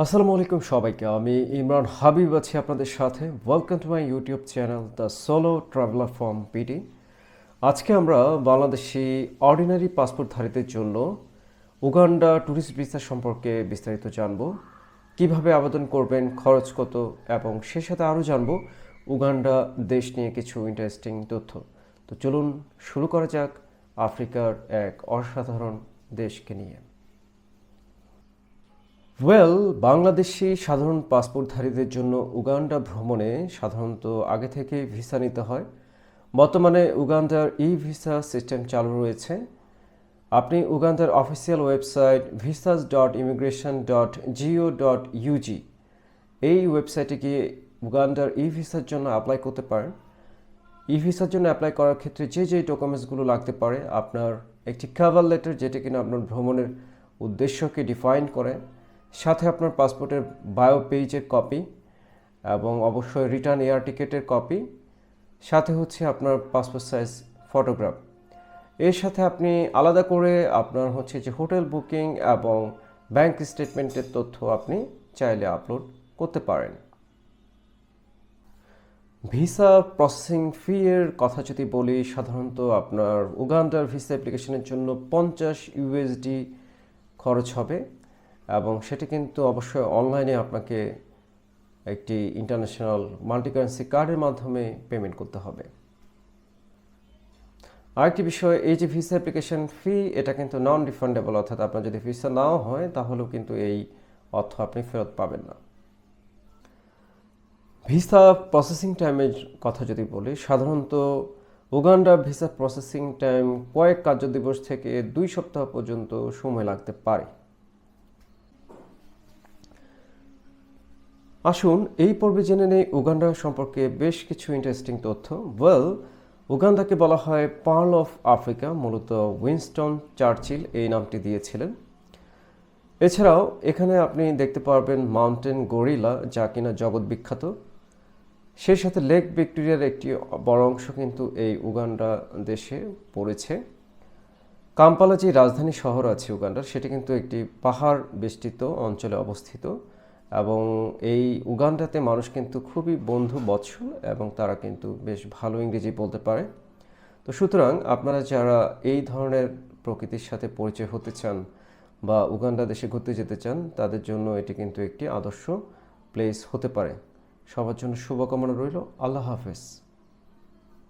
আসসালামু আলাইকুম সবাইকে। আমি ইমরান হাবিব আছি আপনাদের সাথে। Welcome to my YouTube channel the solo traveller from PT. আজকে আমরা বাংলাদেশি অর্ডিনারি পাসপোর্টধারীদের জন্য উগান্ডা ট্যুরিস্ট ভিসা সম্পর্কে বিস্তারিত জানব, কিভাবে আবেদন করবেন, খরচ কত, এবং সে সাথে আরও জানব উগান্ডা দেশ নিয়ে কিছু ইন্টারেস্টিং তথ্য। তো চলুন শুরু করা যাক আফ্রিকার এক অসাধারণ দেশকে নিয়ে। বাংলাদেশি সাধারণ পাসপোর্টধারীদের জন্য উগান্ডা ভ্রমণে সাধারণত আগে থেকে ভিসা নিতে হয়। বর্তমানে উগান্ডার ভিসা সিস্টেম চালু রয়েছে। আপনি উগান্ডার অফিসিয়াল ওয়েবসাইট visas.immigration.go.ug এই ওয়েবসাইটে গিয়ে উগান্ডার ভিসার জন্য অ্যাপ্লাই করতে পারেন। ভিসার জন্য অ্যাপ্লাই করার ক্ষেত্রে যে ডকুমেন্টসগুলো লাগতে পারে, আপনার একটি কভার লেটার যেটা কিনা আপনার ভ্রমণের উদ্দেশ্যকে ডিফাইন করে, সাথে আপনার পাসপোর্টের বায়ো পেজের কপি, এবং অবশ্যই রিটার্ন এয়ার টিকেটের কপি, সাথে হচ্ছে আপনার পাসপোর্ট সাইজ ফটোগ্রাফ। এর সাথে আপনি আলাদা করে আপনার হচ্ছে যে হোটেল বুকিং এবং ব্যাংক স্টেটমেন্টের তথ্য আপনি চাইলে আপলোড করতে পারেন। ভিসা প্রসেসিং ফি এর কথা যদি বলি, সাধারণত আপনার উগান্ডার ভিসা অ্যাপ্লিকেশনের জন্য 50 ইউএসডি খরচ হবে, এবং সেটি কিন্তু অবশ্যই অনলাইনে আপনাকে একটি ইন্টারন্যাশনাল মাল্টিকারেন্সি কার্ডের মাধ্যমে পেমেন্ট করতে হবে। আরেকটি বিষয়, এই যে ভিসা অ্যাপ্লিকেশন ফি, এটা কিন্তু নন রিফান্ডেবল, অর্থাৎ আপনার যদি ভিসা নাও হয় তাহলেও কিন্তু এই অর্থ আপনি ফেরত পাবেন না। ভিসা প্রসেসিং টাইমের কথা যদি বলি, সাধারণত উগান্ডা ভিসা প্রসেসিং টাইম কয়েক কার্যদিবস থেকে 2 সপ্তাহ পর্যন্ত সময় লাগতে পারে। আসুন এই পর্বে জেনে নেই উগান্ডা সম্পর্কে বেশ কিছু ইন্টারেস্টিং তথ্য। উগান্ডাকে বলা হয় পার্ল অফ আফ্রিকা, মূলত উইনস্টন চার্চিল এই নামটি দিয়েছিলেন। এছাড়াও এখানে আপনি দেখতে পারবেন মাউন্টেন গরিলা, যা কিনা জগৎ বিখ্যাত। সেই সাথে লেক ভিক্টোরিয়ার একটি বড় অংশ কিন্তু এই উগান্ডা দেশে পড়েছে। কাম্পালা যে রাজধানী শহর আছে উগান্ডার, সেটি কিন্তু একটি পাহাড় বেষ্টিত অঞ্চলে অবস্থিত, এবং এই উগান্ডাতে মানুষ কিন্তু খুবই বন্ধু বৎসল এবং তারা কিন্তু বেশ ভালো ইংরেজি বলতে পারে। তো সুতরাং আপনারা যারা এই ধরনের প্রকৃতির সাথে পরিচয় হতে চান বা উগান্ডা দেশে ঘুরতে যেতে চান, তাদের জন্য এটি কিন্তু একটি আদর্শ প্লেস হতে পারে। সবার জন্য শুভকামনা রইল। আল্লাহ হাফেজ।